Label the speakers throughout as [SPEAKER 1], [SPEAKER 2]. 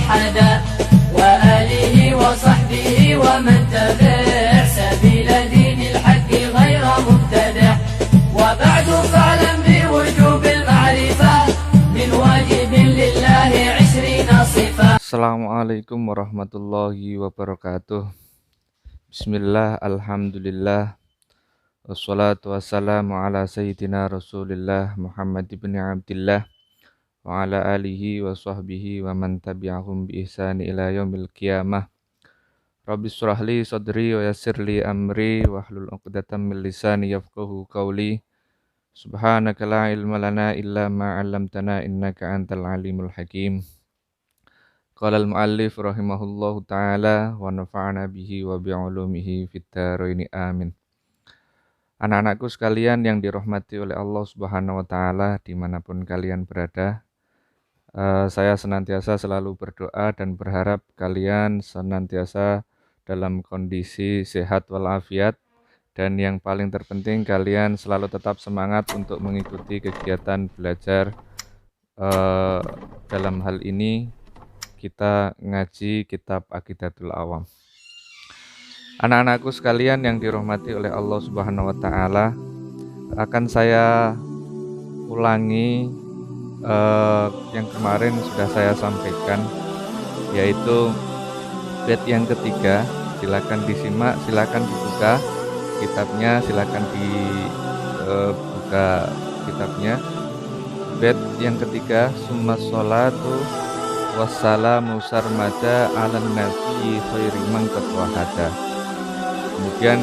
[SPEAKER 1] موحدا وآله وصحبه ومن تبع سبيل دين الحق غير مبتدع وبعد فاعلم بوجوب المعرفة من واجب لله 20 صفة.
[SPEAKER 2] Assalamualaikum warahmatullahi wabarakatuh. Bismillah, alhamdulillah, wassalatu wassalamu ala sayyidina rasulillah Muhammad ibn Abdillah wa ala alihi wa sahbihi wa man tabi'ahum bi ihsani ila yaumil qiyamah. Rabbi shrah li sadri wa yassir li amri wahlul 'uqdatam min lisani yafqahu qawli. Subhanaka la ilma lana illa ma 'allamtana innaka antal alimul hakim. Qala al-muallif rahimahullahu ta'ala wa nafa'ana bihi wa bi'ulumihi fid dharaini amin. Anak-anakku sekalian yang dirahmati oleh Allah Subhanahu wa taala dimanapun kalian berada, saya senantiasa selalu berdoa dan berharap kalian senantiasa dalam kondisi sehat walafiat, dan yang paling terpenting kalian selalu tetap semangat untuk mengikuti kegiatan belajar. Dalam hal ini kita ngaji kitab Aqidatul Awam. Anak-anakku sekalian yang dirahmati oleh Allah Subhanahu wa taala, akan saya ulangi yang kemarin sudah saya sampaikan, yaitu bait yang ketiga. Silakan disimak, silakan dibuka kitabnya, silakan dibuka kitabnya. Bait yang ketiga, summa sholatu wassalamu sarmada ala nabi khairi man qad wahada. Kemudian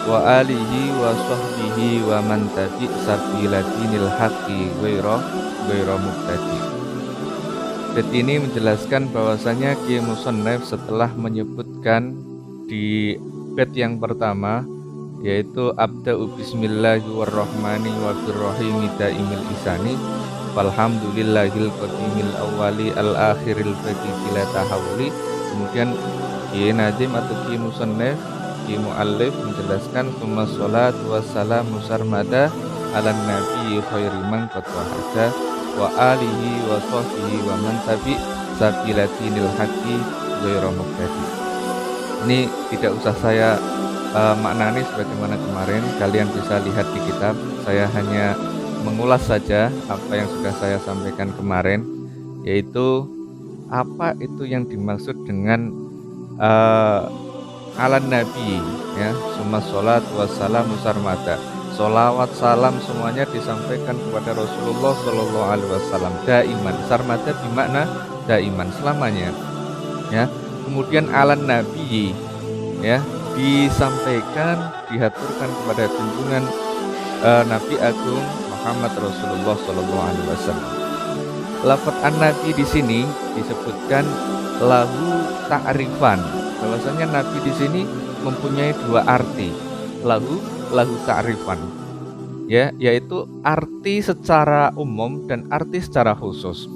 [SPEAKER 2] wa alihi wa sahbihi wa man tabi sabila dinil haqqi ghaira mubtadi. Bait ini menjelaskan bahwasanya Ki Musannaf setelah menyebutkan di bait yang pertama, yaitu abda'u bismillahirrahmanirrahim daimil isani walhamdulillahil qadimil awwali al-akhiril badi bila tahawuli. Kemudian Ki Nazim atau Ki Musannaf, Ki Mu'allif menjelaskan summa sholatu wassalamu sarmada ala nabi khairi man qad wahada wa alihi wa sahbihi wa man tabi sabila dinil haqqi ghairu mubtadi. Ini tidak usah saya maknani sebagaimana kemarin, kalian bisa lihat di kitab. Saya hanya mengulas saja apa yang sudah saya sampaikan kemarin, yaitu apa itu yang dimaksud dengan ala nabi, ya, summa sholatu wassalamu sarmada. Sholawat salam semuanya disampaikan kepada Rasulullah Shallallahu Alaihi Wasallam daiman. Sarmada bermakna daiman, selamanya, ya. Kemudian ala nabi, ya, disampaikan, dihaturkan kepada junjungan Nabi Agung Muhammad Rasulullah Shallallahu Alaihi Wasallam. Lafaz an-nabi di sini disebutkan lahu ta'rifan, bahwasanya nabi di sini mempunyai dua arti. Lahu ta'rifan, ya, yaitu arti secara umum dan arti secara khusus.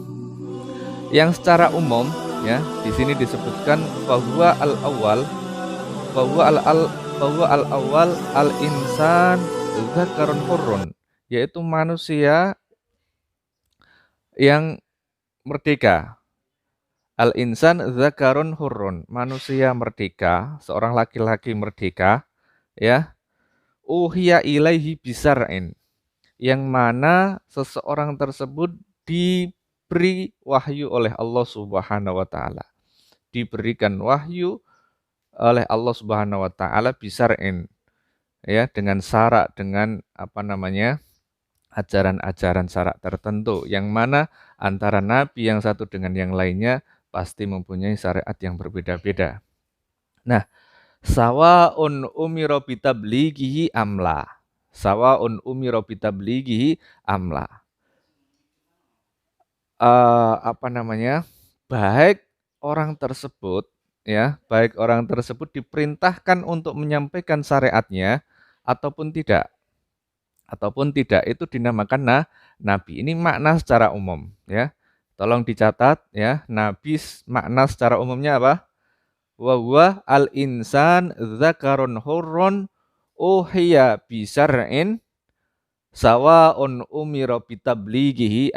[SPEAKER 2] Yang secara umum, ya, di sini disebutkan bahwa al-awwal, al-insan dzakarun hurrun, yaitu manusia yang merdeka. Al-insan dzakarun hurrun, manusia merdeka, seorang laki-laki merdeka, ya. Uhiya ilaihi bisar'in, yang mana seseorang tersebut diberi wahyu oleh Allah Subhanahu wa taala. Diberikan wahyu oleh Allah Subhanahu wa taala bisar'in, ya, dengan syarat, dengan ajaran-ajaran syarat tertentu, yang mana antara nabi yang satu dengan yang lainnya pasti mempunyai syariat yang berbeda-beda. Nah, sawaun umira bitablighihi amla. Sawaun umira bitablighihi amla. Baik orang tersebut, ya, baik orang tersebut diperintahkan untuk menyampaikan syariatnya ataupun tidak. Ataupun tidak, itu dinamakan nabi. Ini makna secara umum, ya. Tolong dicatat, ya. Nabi makna secara umumnya apa? Wa huwa al-insan dzakarun hurrun uhiya bisar'in sawaun umira bitablighihi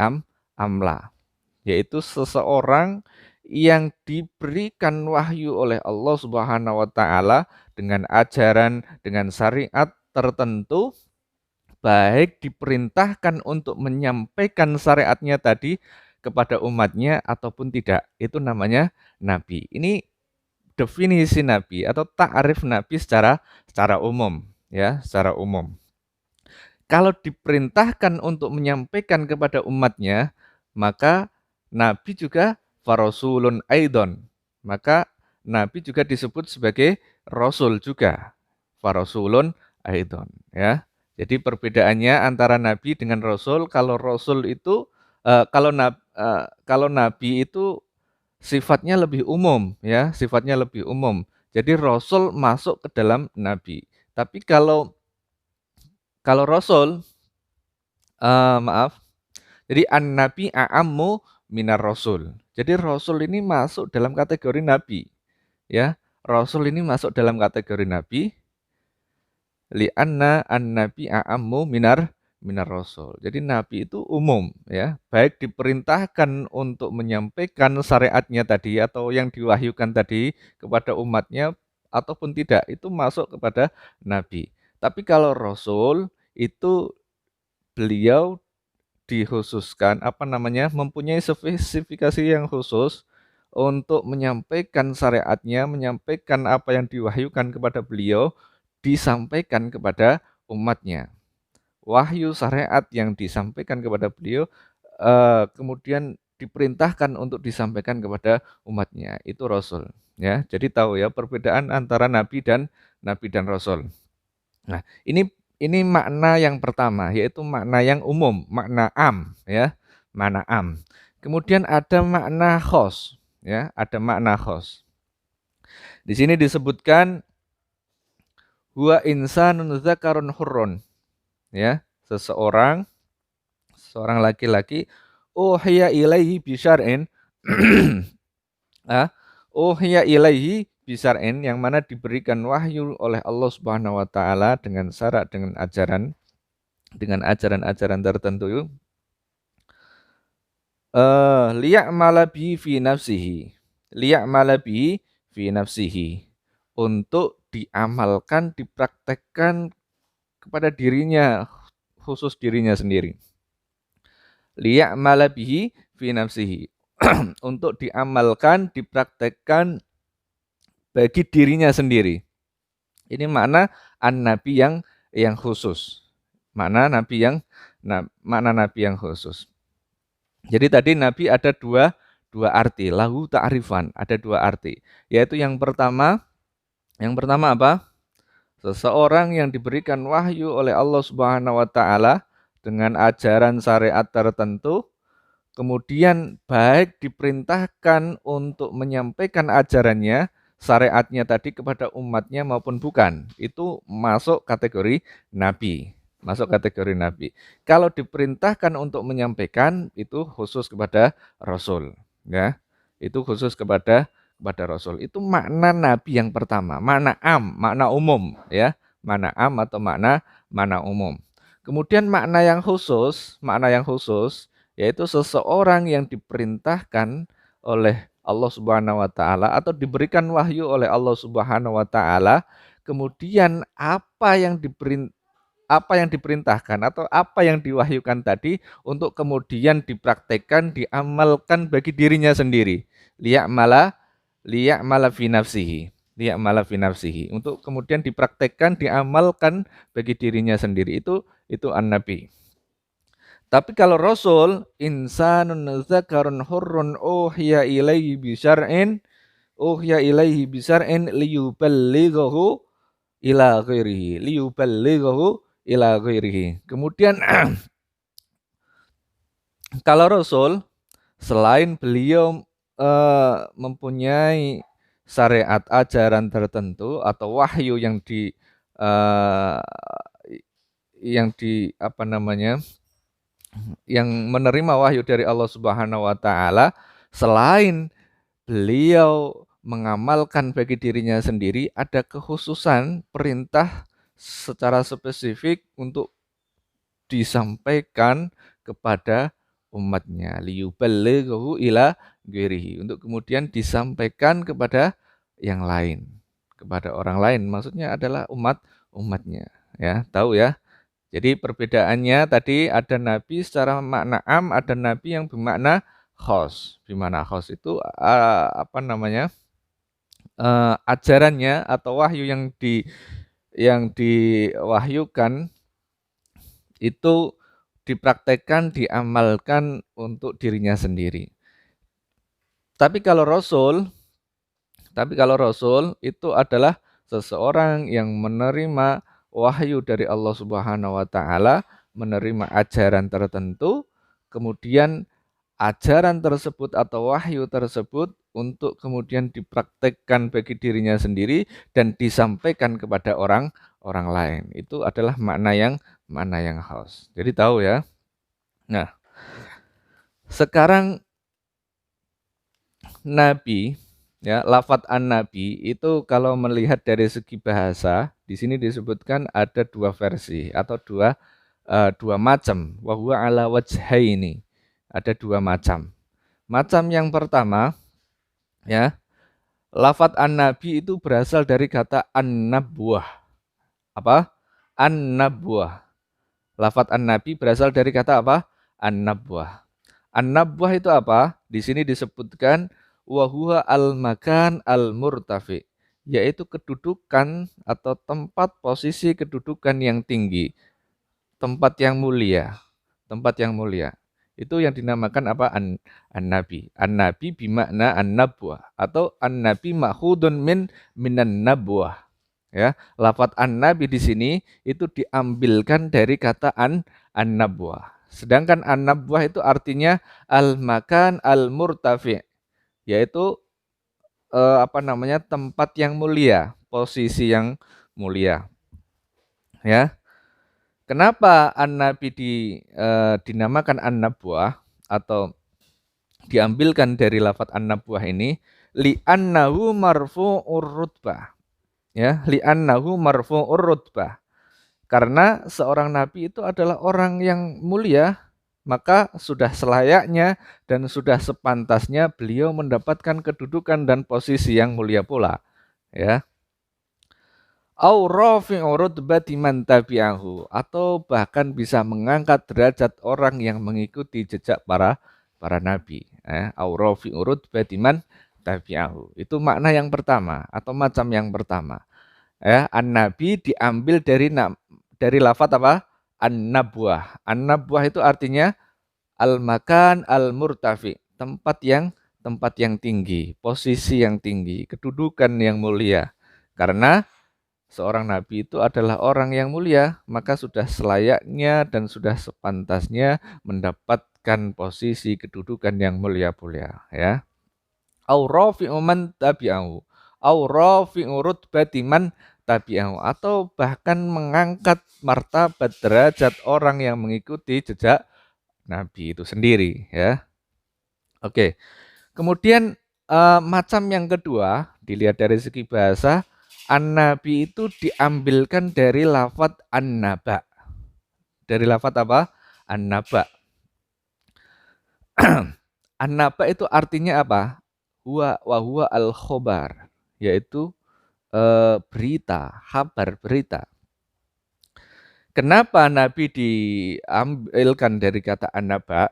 [SPEAKER 2] amla, yaitu seseorang yang diberikan wahyu oleh Allah Subhanahu wa taala dengan ajaran, dengan syariat tertentu, baik diperintahkan untuk menyampaikan syariatnya tadi kepada umatnya ataupun tidak. Itu namanya nabi. Ini definisi nabi atau ta'rif nabi secara umum, ya, secara umum. Kalau diperintahkan untuk menyampaikan kepada umatnya, maka nabi juga farasulun aidon. Maka nabi juga disebut sebagai rasul juga. Farasulun aidon, ya. Jadi perbedaannya antara nabi dengan rasul, kalau rasul itu kalau nabi itu sifatnya lebih umum, ya, sifatnya lebih umum. Jadi rasul masuk ke dalam nabi. Tapi kalau rasul, maaf, jadi an-nabi a'ammu minar rasul. Jadi rasul ini masuk dalam kategori nabi, ya. Rasul ini masuk dalam kategori nabi, li'anna an-nabi a'ammu minar rasul. Jadi nabi itu umum, ya, baik diperintahkan untuk menyampaikan syariatnya tadi atau yang diwahyukan tadi kepada umatnya ataupun tidak, itu masuk kepada nabi. Tapi kalau rasul itu beliau dikhususkan, mempunyai spesifikasi yang khusus untuk menyampaikan syariatnya, menyampaikan apa yang diwahyukan kepada beliau, disampaikan kepada umatnya. Wahyu syariat yang disampaikan kepada beliau, kemudian diperintahkan untuk disampaikan kepada umatnya, itu rasul. Ya, jadi tahu ya perbedaan antara nabi dan rasul. Nah, ini makna yang pertama, yaitu makna yang umum, makna am, ya, makna am. Kemudian ada makna khos, ya, ada makna khos. Di sini disebutkan huwa insanun dzakarun hurrun, ya, seorang laki-laki uhiya ilaihi bisyar'in uhiya ilaihi bisar'in, yang mana diberikan wahyu oleh Allah Subhanahu wa taala dengan syarat, dengan ajaran-ajaran tertentu, liya'mala bihi fi nafsihi. Liya'mala bihi fi nafsihi. Untuk diamalkan, dipraktekkan kepada dirinya, khusus dirinya sendiri. Liya'mala bihi fi nafsihi. Untuk diamalkan, dipraktekkan bagi dirinya sendiri. Ini makna an-nabi yang khusus. Makna nabi yang khusus. Jadi tadi nabi ada dua arti, lahu ta'rifan, ada dua arti. Yaitu yang pertama apa? Seseorang yang diberikan wahyu oleh Allah Subhanahu wa taala dengan ajaran syariat tertentu, kemudian baik diperintahkan untuk menyampaikan ajarannya, syariatnya tadi kepada umatnya maupun bukan, itu masuk kategori nabi. Kalau diperintahkan untuk menyampaikan, itu khusus kepada rasul, ya. Itu khusus kepada rasul. Itu makna nabi yang pertama, makna am, makna umum, ya. Makna am atau makna umum. Kemudian makna yang khusus yaitu seseorang yang diperintahkan oleh Allah Subhanahu wa taala atau diberikan wahyu oleh Allah Subhanahu wa taala, kemudian apa yang diperintahkan atau apa yang diwahyukan tadi untuk kemudian dipraktekkan, diamalkan bagi dirinya sendiri. Liya'mala fi nafsihi. Untuk kemudian dipraktekkan, diamalkan bagi dirinya sendiri. Itu an-nabi. Tapi kalau rasul, insanun dzakarun hurrun uhiya ilaihi bisyar'in liyuballighahu ila ghairihi. Kemudian kalau rasul, selain beliau mempunyai syariat, ajaran tertentu atau wahyu yang yang menerima wahyu dari Allah Subhanahu wa taala, selain beliau mengamalkan bagi dirinya sendiri, ada kekhususan perintah secara spesifik untuk disampaikan kepada umatnya, liyuballighahu ila ghairihi, untuk kemudian disampaikan kepada yang lain, kepada orang lain. Maksudnya adalah umatnya, ya, tahu ya. Jadi perbedaannya tadi ada nabi secara makna am, ada nabi yang bermakna khos. Bermakna khos itu apa namanya? Ajarannya atau wahyu yang diwahyukan itu dipraktekkan, diamalkan untuk dirinya sendiri. Tapi kalau Rasul itu adalah seseorang yang menerima wahyu dari Allah Subhanahu wa taala, menerima ajaran tertentu, kemudian ajaran tersebut atau wahyu tersebut untuk kemudian dipraktekkan bagi dirinya sendiri dan disampaikan kepada orang lain. Itu adalah makna yang khas. Jadi tahu ya. Nah, sekarang nabi, ya, lafadz an-nabi itu kalau melihat dari segi bahasa, di sini disebutkan ada dua versi atau dua macam. Wa huwa ala wajhaini. Ada dua macam. Macam yang pertama, ya, lafadz an-nabi itu berasal dari kata an-nabwah. Apa? An-nabwah. Lafadz an-nabi berasal dari kata apa? An-nabwah. An-nabwah itu apa? Di sini disebutkan wa huwa al-makan al-murtafi, yaitu kedudukan atau tempat posisi kedudukan yang tinggi, tempat yang mulia, Itu yang dinamakan apa? An-nabi. An-nabi bimakna an-nabwah atau an-nabi ma'khudun minan nabwah. Ya, lafadz an-nabi di sini itu diambilkan dari kata an-nabwah. Sedangkan an-nabwah itu artinya al-makan al-murtafi, yaitu tempat yang mulia, posisi yang mulia. Ya. Kenapa an-nabi dinamakan an-nabwah atau diambilkan dari lafadz an-nabwah ini? Li'annahu marfu'ur rutbah. Ya, li'annahu marfu'ur rutbah. Karena seorang nabi itu adalah orang yang mulia, maka sudah selayaknya dan sudah sepantasnya beliau mendapatkan kedudukan dan posisi yang mulia pula. Ya. Au rafi'u rutbati man tabi'ahu, atau bahkan bisa mengangkat derajat orang yang mengikuti jejak para nabi. Au rafi'u rutbati man tabi'ahu. Itu makna yang pertama atau macam yang pertama. Ya, an-nabi diambil dari lafadz apa? An-nabwah. An-nabwah itu artinya al-makan al-murtafi, tempat yang tinggi, posisi yang tinggi, kedudukan yang mulia. Karena seorang nabi itu adalah orang yang mulia, maka sudah selayaknya dan sudah sepantasnya mendapatkan posisi kedudukan yang mulia-mulia, ya. Au rafi'u man tabi'ahu, au rafi'u rutbati man tabi'ahu, atau bahkan mengangkat martabat derajat orang yang mengikuti jejak nabi itu sendiri, ya. Oke. Kemudian macam yang kedua, dilihat dari segi bahasa, an-nabi itu diambilkan dari lafadz an-naba. Dari lafadz apa? An-naba. An-naba itu artinya apa? Huwa al-khobar, yaitu berita, kabar berita. Kenapa nabi diambilkan dari kata an-naba?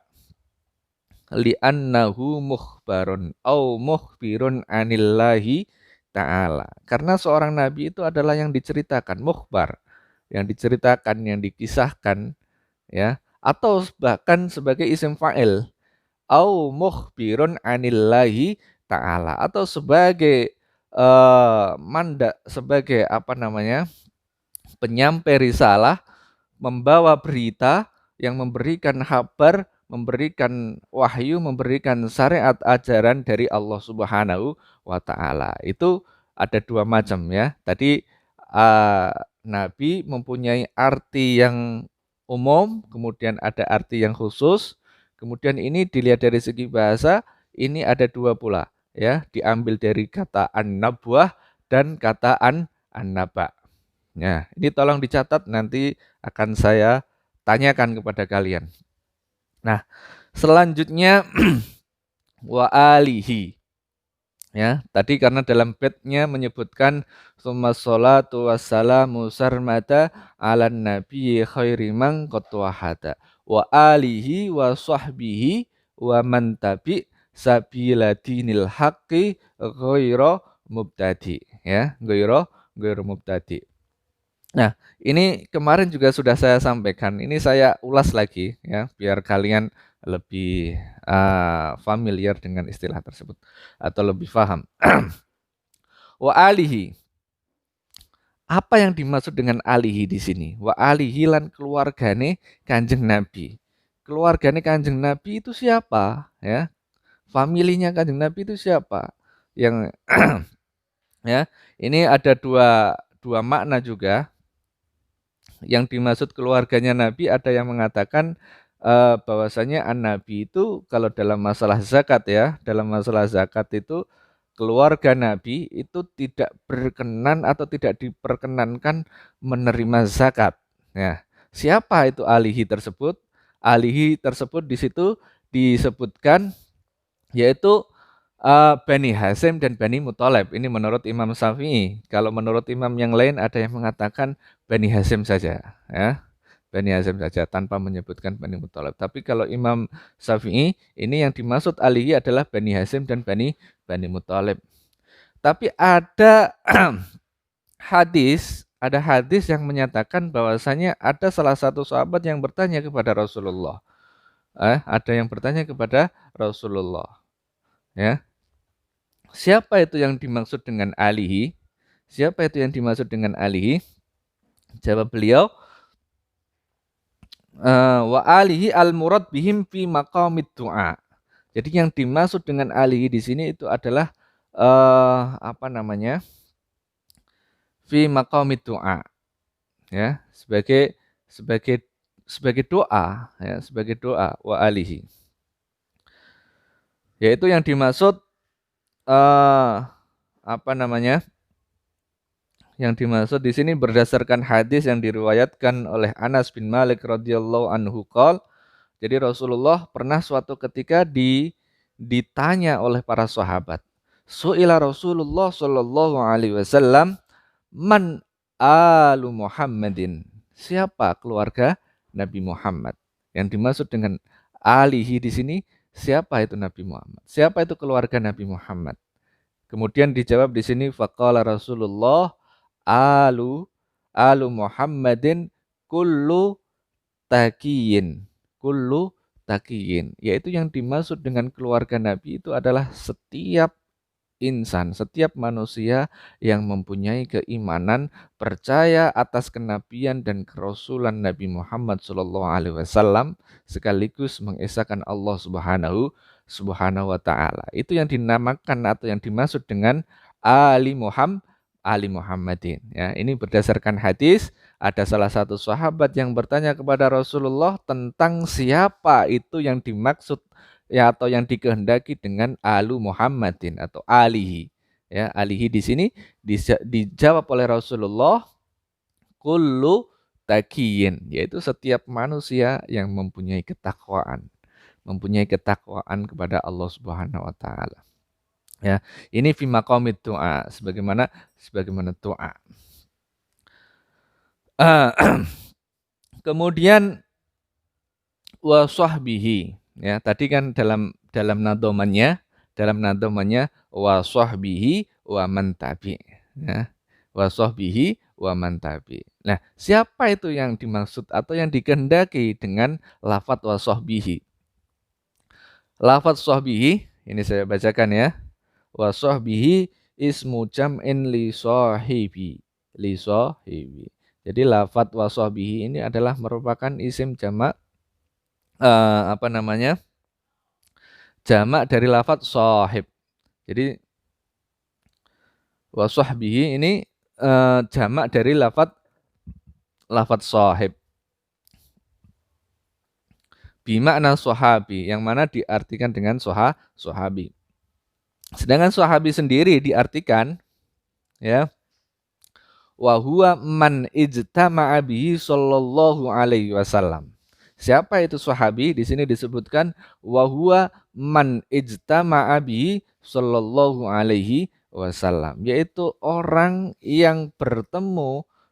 [SPEAKER 2] Li'annahu mukhbarun au mukhbirun anillahi ta'ala. Karena seorang nabi itu adalah yang diceritakan, mukhbar, yang diceritakan, yang dikisahkan, ya, atau bahkan sebagai isim fa'il, au mukhbirun anillahi ta'ala, atau sebagai sebagai penyampai risalah, membawa berita yang memberikan kabar, memberikan wahyu, memberikan syariat ajaran dari Allah Subhanahu wa taala. Itu ada dua macam, ya. Tadi nabi mempunyai arti yang umum, kemudian ada arti yang khusus. Kemudian ini dilihat dari segi bahasa, ini ada dua pula, ya, diambil dari kata an-nabwah dan kata an-naba. Ya, ini tolong dicatat, nanti akan saya tanyakan kepada kalian. Nah, selanjutnya wa alihi. Ya, tadi karena dalam bednya menyebutkan summa sholatu wassalamu sarmata ala nabi khairi man qad wahada wa alihi wa sahbihi wa man tabi sabila dinil haqqi ghaira mubtadi, ya, ghaira mubtadi. Nah, ini kemarin juga sudah saya sampaikan. Ini saya ulas lagi ya, biar kalian lebih familiar dengan istilah tersebut atau lebih paham. Wa alihi. Apa yang dimaksud dengan alihi di sini? Wa alihi lan keluargane Kanjeng Nabi. Keluargane Kanjeng Nabi itu siapa? Ya, familinya Kanjeng Nabi itu siapa? Yang ya, ini ada dua makna juga. Yang dimaksud keluarganya Nabi ada yang mengatakan bahwasanya an-Nabi itu kalau dalam masalah zakat ya, dalam masalah zakat itu keluarga Nabi itu tidak berkenan atau tidak diperkenankan menerima zakat. Ya, siapa itu alihi tersebut? Alihi tersebut di situ disebutkan yaitu Bani Hasyim dan Bani Muthalib. Ini menurut Imam Syafi'i. Kalau menurut imam yang lain ada yang mengatakan Bani Hasyim saja, ya. Bani Hasyim saja tanpa menyebutkan Bani Muthalib. Tapi kalau Imam Syafi'i, ini yang dimaksud alihi adalah Bani Hasyim dan Bani Muthalib. Tapi ada ada hadis yang menyatakan bahwasanya ada salah satu sahabat yang bertanya kepada Rasulullah. Ada yang bertanya kepada Rasulullah, ya. Siapa itu yang dimaksud dengan alihi? Siapa itu yang dimaksud dengan alihi? Jawab beliau, wa alihi al-murad bihim fi maqamid du'a. Jadi yang dimaksud dengan alihi di sini itu adalah fi maqamid du'a, ya, sebagai doa, ya, sebagai doa wa alihi. Yaitu yang dimaksud Yang dimaksud di sini berdasarkan hadis yang diriwayatkan oleh Anas bin Malik radhiyallahu anhu qol. Jadi Rasulullah pernah suatu ketika ditanya oleh para sahabat. Su'ila Rasulullah sallallahu alaihi wasallam man alu Muhammadin. Siapa keluarga Nabi Muhammad? Yang dimaksud dengan alihi di sini, siapa itu Nabi Muhammad? Siapa itu keluarga Nabi Muhammad? Kemudian dijawab di sini faqala Rasulullah alu Muhammadin kullu taqiyin. Yaitu yang dimaksud dengan keluarga Nabi itu adalah setiap insan, setiap manusia yang mempunyai keimanan, percaya atas kenabian dan kerasulan Nabi Muhammad SAW sekaligus mengesahkan Allah Subhanahu wa taala. Itu yang dinamakan atau yang dimaksud dengan ali Muhammadin. Ya, ini berdasarkan hadis, ada salah satu sahabat yang bertanya kepada Rasulullah tentang siapa itu yang dimaksud ya atau yang dikehendaki dengan alu Muhammadin atau alihi. Ya, alihi di sini dijawab oleh Rasulullah kullu taqiyin, yaitu setiap manusia yang mempunyai ketakwaan kepada Allah Subhanahu wa taala. Ya, ini fi maqamid doa, sebagaimana doa. Kemudian wa sahbihi, ya, tadi kan dalam nadomannya wa sahbihi wa man tabi, ya. Wa sahbihi wa man tabi. Nah, siapa itu yang dimaksud atau yang dikehendaki dengan lafadz wa sahbihi? Lafadz sahbihi ini saya bacakan ya. Wa sahbihi ismu jam'in li sahibi. Jadi lafadz wa sahbihi ini adalah merupakan isim jamak jamak dari lafadz sahib. Jadi wa sahbihi ini jamak dari lafadz sahib. Bimakna sahabi, yang mana diartikan dengan sahabi. Sedangkan sahabi sendiri diartikan ya wa huwa man ijtama'a bihi sallallahu alaihi wasallam. Siapa itu sahabi? Di sini disebutkan wa huwa man ijtama'a bihi sallallahu alaihi wasallam, yaitu orang yang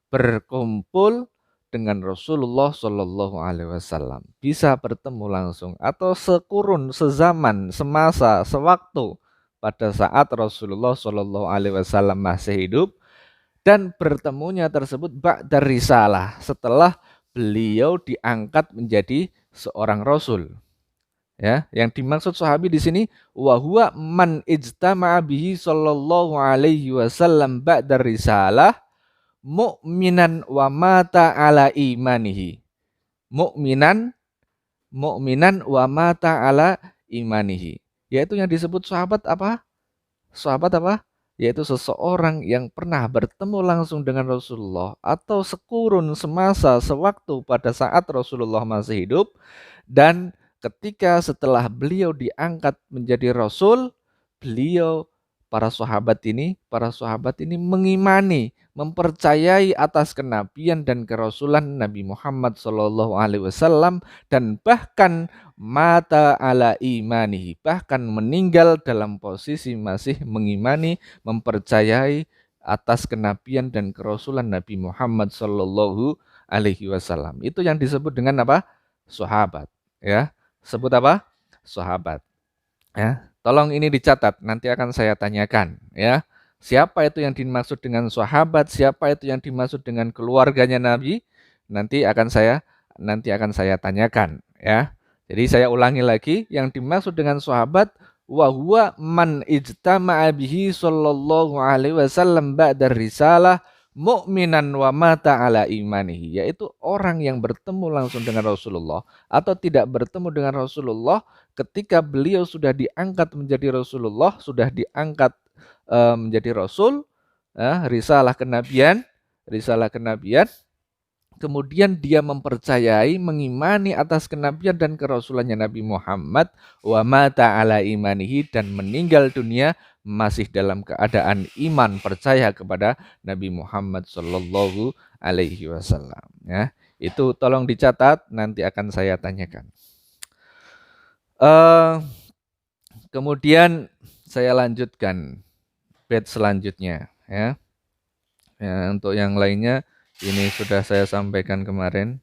[SPEAKER 2] berkumpul dengan Rasulullah sallallahu alaihi wasallam, bisa bertemu langsung atau sekurun, sezaman, semasa, sewaktu pada saat Rasulullah sallallahu alaihi wasallam masih hidup, dan bertemunya tersebut ba'da risalah, setelah beliau diangkat menjadi seorang rasul. Ya, yang dimaksud sahabi di sini wa huwa man ijtama'a bihi sallallahu alaihi wasallam ba'da risalah mu'minan wa mata ala imanihi. Mu'minan wa mata ala imanihi. Yaitu yang disebut sahabat apa? Sahabat apa? Yaitu seseorang yang pernah bertemu langsung dengan Rasulullah atau sekurun, semasa, sewaktu pada saat Rasulullah masih hidup, dan ketika setelah beliau diangkat menjadi Rasul, para sahabat ini mengimani, mempercayai atas kenabian dan kerasulan Nabi Muhammad Shallallahu Alaihi Wasallam, dan bahkan mata ala imanihi, bahkan meninggal dalam posisi masih mengimani, mempercayai atas kenabian dan kerasulan Nabi Muhammad Shallallahu Alaihi Wasallam. Itu yang disebut dengan apa? Sahabat. Ya, sebut apa? Sahabat. Ya, tolong ini dicatat, nanti akan saya tanyakan. Ya, siapa itu yang dimaksud dengan sahabat? Siapa itu yang dimaksud dengan keluarganya Nabi? Nanti akan saya tanyakan. Ya. Jadi saya ulangi lagi, yang dimaksud dengan sahabat wa huwa man ijtama'a bihi sallallahu alaihi wasallam ba'da risalah mu'minan wa mata ala imanihi, yaitu orang yang bertemu langsung dengan Rasulullah atau tidak bertemu dengan Rasulullah ketika beliau sudah diangkat menjadi Rasulullah, sudah diangkat menjadi Rasul, risalah kenabian, kemudian dia mempercayai, mengimani atas kenabian dan kerasulannya Nabi Muhammad, wa mata ala imanihi, dan meninggal dunia masih dalam keadaan iman, percaya kepada Nabi Muhammad sallallahu alaihi wasallam. Ya, itu tolong dicatat, nanti akan saya tanyakan. Kemudian saya lanjutkan bait selanjutnya, ya. Ya, untuk yang lainnya ini sudah saya sampaikan kemarin.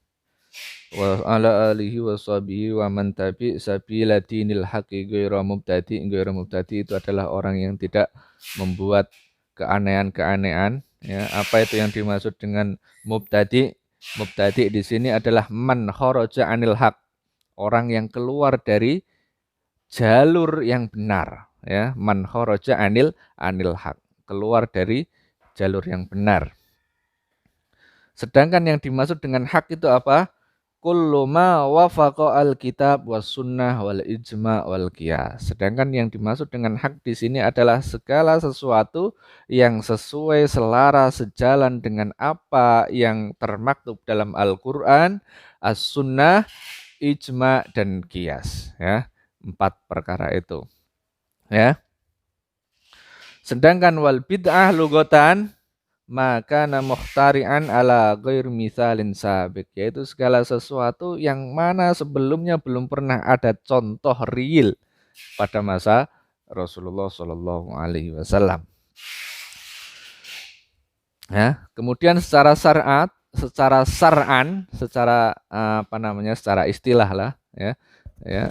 [SPEAKER 2] Wa ala alihi wa sahbihi wa man tabi sabila dinil haqqi ghairu mubtadi. Ghairu mubtadi itu adalah orang yang tidak membuat keanehan-keanehan. Ya, apa itu yang dimaksud dengan mubtadi? Mubtadi di sini adalah man kharaja anil haq, orang yang keluar dari jalur yang benar. Ya, man kharaja anil haq, keluar dari jalur yang benar. Sedangkan yang dimaksud dengan hak itu apa? Kullu ma wafaqa al-kitab was sunnah wal ijma wal qiyas. Sedangkan yang dimaksud dengan hak di sini adalah segala sesuatu yang sesuai, selaras, sejalan dengan apa yang termaktub dalam Al-Qur'an, as-sunnah, ijma, dan qiyas. Ya, 4 perkara itu. Ya. Sedangkan wal bid'ah lugatan maka mukhtari'an ala ghair misalin sabik, yaitu segala sesuatu yang mana sebelumnya belum pernah ada contoh real pada masa Rasulullah Shallallahu Alaihi Wasallam. Ya, kemudian secara syar'at, secara istilah lah, ya,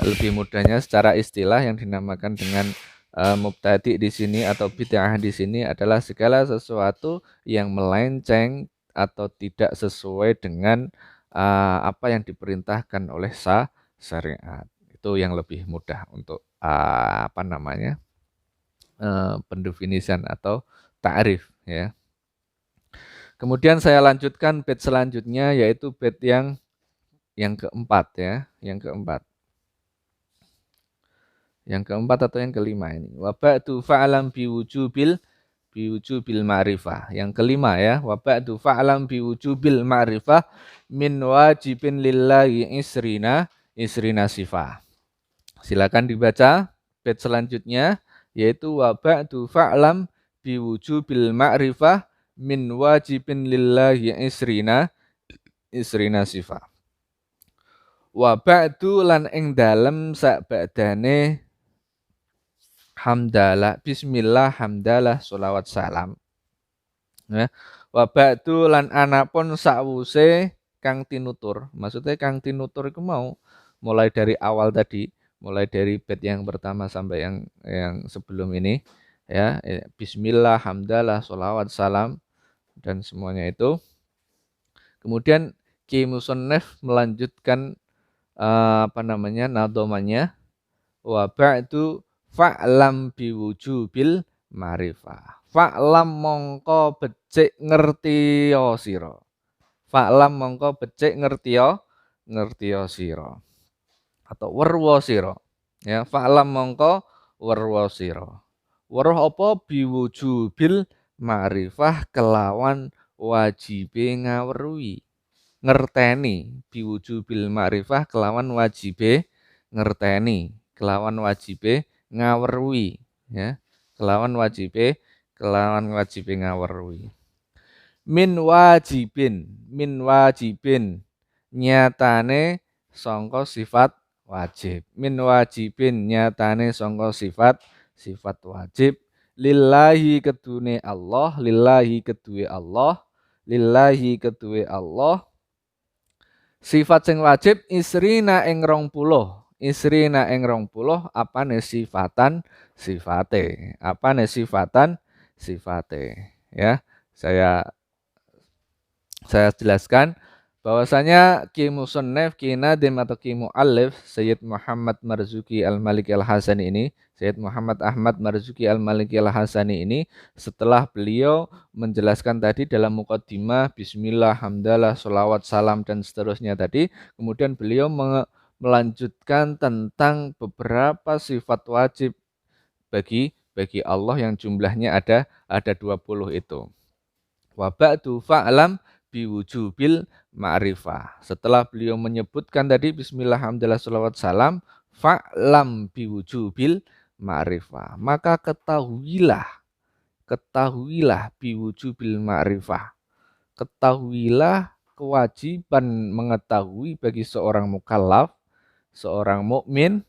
[SPEAKER 2] lebih mudahnya secara istilah yang dinamakan dengan mubtadi di sini atau bid'ah di sini adalah segala sesuatu yang melenceng atau tidak sesuai dengan apa yang diperintahkan oleh syariat. Itu yang lebih mudah untuk pendefinisian atau ta'rif, ya. Kemudian saya lanjutkan bait selanjutnya, yaitu bait yang keempat, ya, yang keempat. Yang keempat atau yang kelima ini. Wa ba'du fa'lam biwujubil ma'rifah. Yang kelima, ya. Wa ba'du fa'lam biwujubil ma'rifah min wajibin lillahi isrina sifah. Silakan dibaca bait selanjutnya, yaitu wa ba'du fa'lam biwujubil ma'rifah min wajibin lillahi isrina sifah. Wa ba'du lan ing dalem sakbadane hamdalah, bismillah, hamdalah, sholawat salam. Ya. Wa ba'du lan anapun sakwuse kang tinutur. Maksudnya kang tinutur itu mau mulai dari awal tadi, mulai dari bait yang pertama sampai yang sebelum ini ya, bismillah, hamdalah, sholawat salam dan semuanya itu. Kemudian Ki Musannaf melanjutkan nadhomanya wa ba'du fa'lam biwujubil ma'rifah. Fa'lam mongko becik ngertiya sira. Fa'lam mongko becik ngertiya sira. Atau weruh sira. Ya, fa'lam mongko weruh sira. Weruh apa biwujubil ma'rifah kelawan wajibe ngaweruhi. Ngerteni biwujubil ma'rifah kelawan wajibe ngerteni, kelawan wajibe ngaweruhi ya, kelawan wajibe ngaweruhi. Min wajibin nyatane sangka sifat wajib. Min wajibin nyatane sangka sifat wajib. Lillahi kedune Allah, lillahi kedue Allah, lillahi kedue Allah. Sifat sing wajib isrina ing 20. Isrina ing 20 apane sifatan sifate. Apane sifatan sifate. Ya, saya jelaskan bahwasanya Ki Musannaf, Ki Nadim atau Ki Mu'allif Sayyid Muhammad Marzuki Al-Maliki Al-Hasani ini, Sayyid Muhammad Ahmad Marzuki Al-Maliki Al-Hasani ini, setelah beliau menjelaskan tadi dalam muqaddimah bismillah, hamdalah, sholawat, salam dan seterusnya tadi, kemudian beliau melanjutkan tentang beberapa sifat wajib bagi Allah yang jumlahnya ada 20 itu. Wa ba'du fa'lam biwujubil ma'rifah. Setelah beliau menyebutkan tadi bismillah, hamdalah, sholawat, salam, fa'lam biwujubil ma'rifah. Maka ketahuilah biwujubil ma'rifah. Ketahuilah kewajiban mengetahui bagi seorang mukallaf, seorang mukmin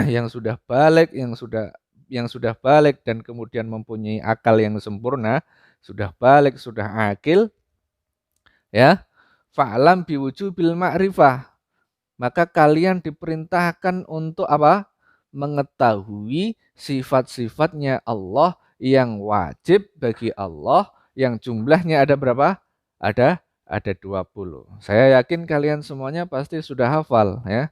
[SPEAKER 2] yang sudah balik, yang sudah balik dan kemudian mempunyai akal yang sempurna, sudah balik, sudah akil, ya, fa'lam biwujubil ma'rifah. Maka kalian diperintahkan untuk apa? Mengetahui sifat-sifatnya Allah yang wajib bagi Allah, yang jumlahnya ada berapa? Ada 20. Saya yakin kalian semuanya pasti sudah hafal ya.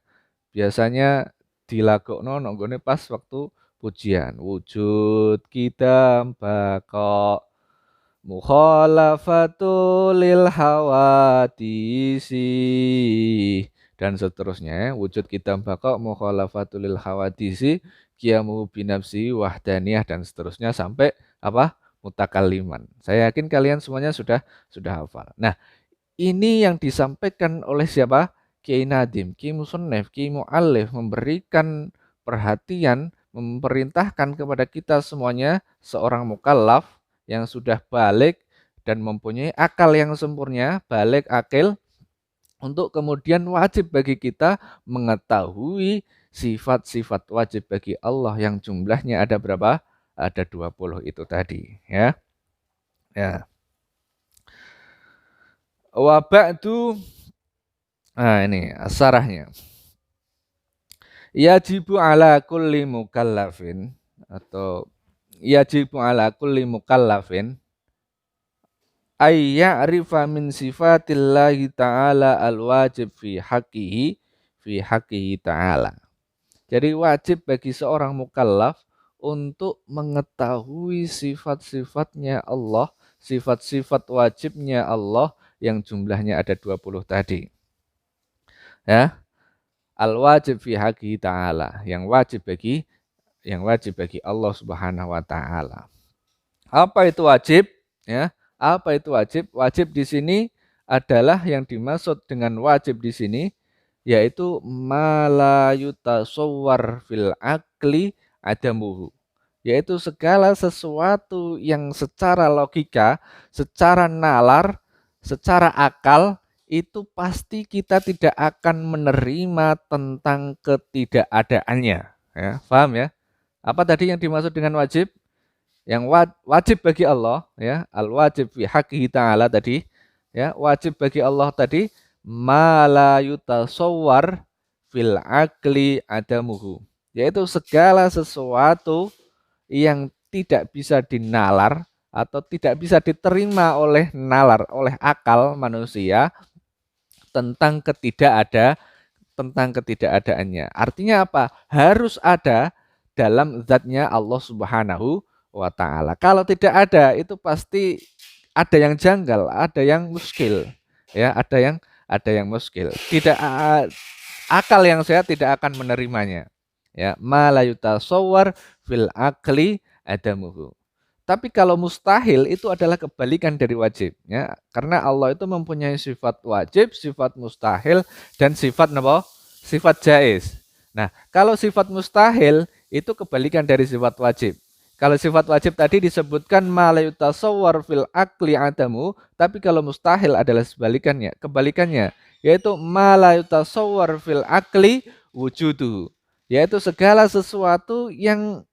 [SPEAKER 2] Biasanya dilagokno nonggone pas waktu pujian. Wujud kita bako mukhalafatul lil hawadisi dan seterusnya. Wujud kita bako mukhalafatul lil hawadisi qiyamu binafsi wahdaniyah dan seterusnya sampai apa? Mutakalliman. Saya yakin kalian semuanya sudah hafal. Nah, ini yang disampaikan oleh siapa? Kiai Nadim, Kiai Musannaf, Kiai Mu'allif memberikan perhatian, memerintahkan kepada kita semuanya seorang mukallaf yang sudah balik dan mempunyai akal yang sempurna, balik akil, untuk kemudian wajib bagi kita mengetahui sifat-sifat wajib bagi Allah yang jumlahnya ada berapa? Ada 20 itu tadi, ya. Ya. Wa ba'du, nah ini sarahnya. Yajibu ala kulli mukallafin atau yajibu ala kulli mukallafin ay ya'rifa min sifatillahi ta'ala al-wajib fi haqqihi ta'ala. Jadi wajib bagi seorang mukallaf untuk mengetahui sifat-sifatnya Allah, sifat-sifat wajibnya Allah yang jumlahnya ada 20 tadi. Ya. Al-wajib fi haqqihi ta'ala, yang wajib bagi Allah Subhanahu wa taala. Apa itu wajib? Ya. Apa itu wajib? Wajib di sini adalah yang dimaksud dengan wajib di sini yaitu mala yutasawwar fil aqli adamuhu. Yaitu segala sesuatu yang secara logika, secara nalar, secara akal itu pasti kita tidak akan menerima tentang ketidakadaannya. Ya, paham ya? Apa tadi yang dimaksud dengan wajib? Yang wajib bagi Allah, ya, al-wajib fi haqqihi ta'ala tadi, ya, wajib bagi Allah tadi ma la yutasawwar fil aqli adamuhu, yaitu segala sesuatu yang tidak bisa dinalar atau tidak bisa diterima oleh nalar, oleh akal manusia tentang ketidakadaannya. Artinya apa? Harus ada dalam zatnya Allah Subhanahu wa taala. Kalau tidak ada, itu pasti ada yang janggal, ada yang muskil. Ya, ada yang muskil. Tidak akal yang sehat tidak akan menerimanya. Ya, ma la yutasawwar fil aqli adamuhu. Tapi kalau mustahil itu adalah kebalikan dari wajib, ya. Karena Allah itu mempunyai sifat wajib, sifat mustahil, dan sifat apa? Sifat jaiz. Nah, kalau sifat mustahil itu kebalikan dari sifat wajib. Kalau sifat wajib tadi disebutkan ma la yutasawwar fil aqli adamu, tapi kalau mustahil adalah kebalikannya, yaitu ma la yutasawwar fil aqli wujuduhu, yaitu segala sesuatu yang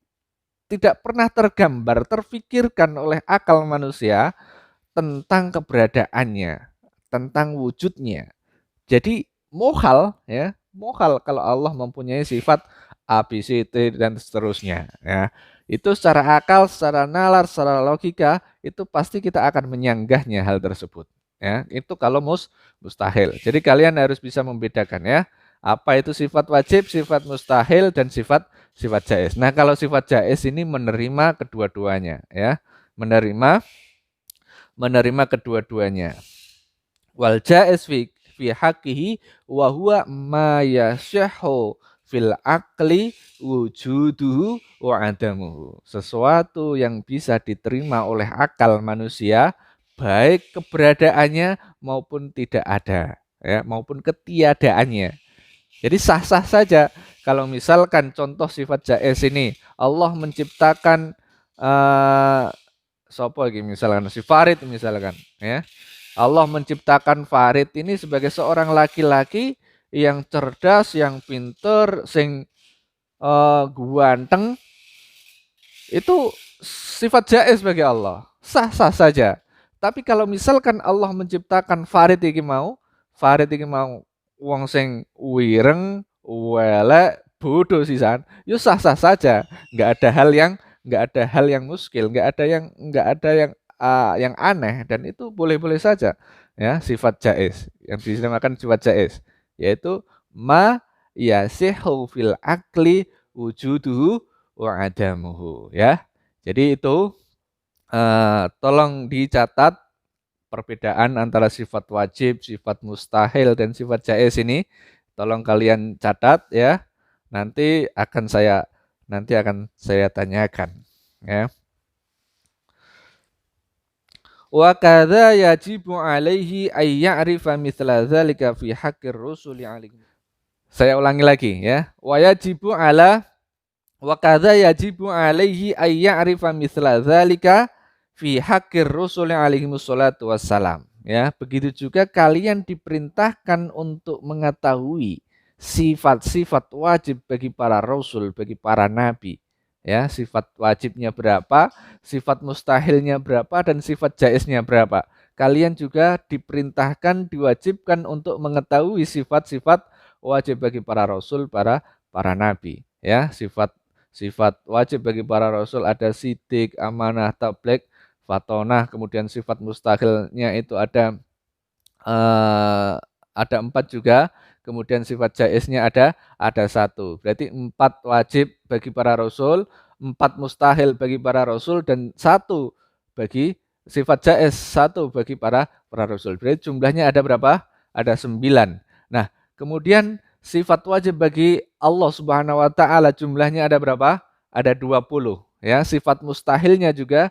[SPEAKER 2] tidak pernah tergambar, terfikirkan oleh akal manusia tentang keberadaannya, tentang wujudnya. Jadi mohal, ya, mohal kalau Allah mempunyai sifat A, B, C, D dan seterusnya, ya. Itu secara akal, secara nalar, secara logika itu pasti kita akan menyanggahnya hal tersebut, ya. Itu kalau mustahil. Jadi kalian harus bisa membedakan, ya. Apa itu sifat wajib, sifat mustahil, dan sifat jaiz. Nah, kalau sifat jaiz ini menerima kedua-duanya, ya. Menerima kedua-duanya. Wal jaiz fi haqqihi wa huwa ma yasihhu fil aqli wujuduhu wa adamuhu. Sesuatu yang bisa diterima oleh akal manusia baik keberadaannya maupun tidak ada, ya, maupun ketiadaannya. Jadi sah-sah saja kalau misalkan contoh sifat jaiz ini Allah menciptakan sopo lagi misalkan si Farid misalkan, ya. Allah menciptakan Farid ini sebagai seorang laki-laki yang cerdas, yang pinter, sing ganteng. Itu sifat jaiz bagi Allah. Sah-sah saja. Tapi kalau misalkan Allah menciptakan Farid iki mau wong sing wireng, welek, bodoh sisan, yo sah-sah saja. Nggak ada hal yang muskil, nggak ada yang aneh, dan itu boleh-boleh saja, ya. Sifat jaiz yang dinamakan sifat jaiz yaitu ma yasihu fil akli wujuduhu wa adamuhu, ya. Jadi itu tolong dicatat perbedaan antara sifat wajib, sifat mustahil, dan sifat jaiz ini. Tolong kalian catat, ya. Nanti akan saya tanyakan, ya. Wa kadza yajibu alaihi ay ya'rifa mithla dzalika fi haqqir rusuli alaihi. Saya ulangi lagi, ya. Wa kadza yajibu alaihi ay ya'rifa mithla dzalika fi haqqir rusuli alaihi wassalatu wassalam. Ya, begitu juga kalian diperintahkan untuk mengetahui sifat-sifat wajib bagi para rasul, bagi para nabi. Ya, sifat wajibnya berapa, sifat mustahilnya berapa, dan sifat jaiznya berapa. Kalian juga diperintahkan, diwajibkan untuk mengetahui sifat-sifat wajib bagi para rasul, para nabi. Ya, sifat wajib bagi para rasul ada sidik, amanah, tabligh, fatonah. Kemudian sifat mustahilnya itu ada 4 juga. Kemudian sifat jaiznya ada 1. Berarti 4 wajib bagi para rasul, 4 mustahil bagi para rasul, dan 1 bagi sifat jaiz, 1 bagi para rasul. Berarti jumlahnya ada berapa? Ada 9. Nah, kemudian sifat wajib bagi Allah Subhanahu wa taala jumlahnya ada berapa? Ada 20, ya. Sifat mustahilnya juga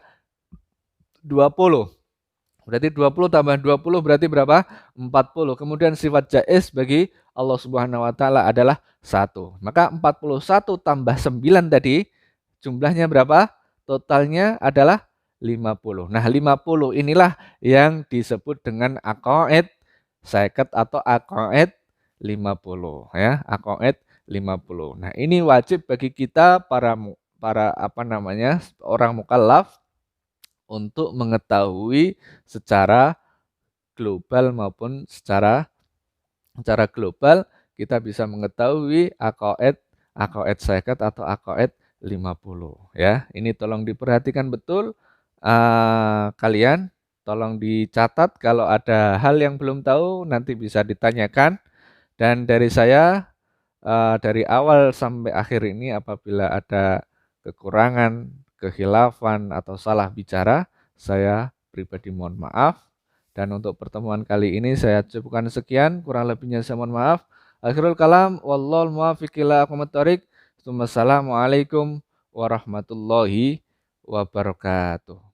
[SPEAKER 2] 20. Berarti 20 tambah 20 berarti berapa? 40. Kemudian sifat jaiz bagi Allah Subhanahu wa taala adalah 1. Maka 41 tambah 9 tadi jumlahnya berapa? Totalnya adalah 50. Nah, 50 inilah yang disebut dengan aqaid seket atau aqaid 50, ya. Aqaid 50. Nah, ini wajib bagi kita orang mukallaf untuk mengetahui secara global maupun secara global kita bisa mengetahui aqaid 50 atau aqaid 50 ya. Ini tolong diperhatikan betul, kalian tolong dicatat kalau ada hal yang belum tahu nanti bisa ditanyakan. Dan dari saya dari awal sampai akhir ini apabila ada kekurangan, kekhilafan atau salah bicara, saya pribadi mohon maaf. Dan untuk pertemuan kali ini saya cukupkan sekian, kurang lebihnya saya mohon maaf. Akhirul kalam, wallahul muwaffiq ila aqwamit thoriq. Wassalamualaikum warahmatullahi wabarakatuh.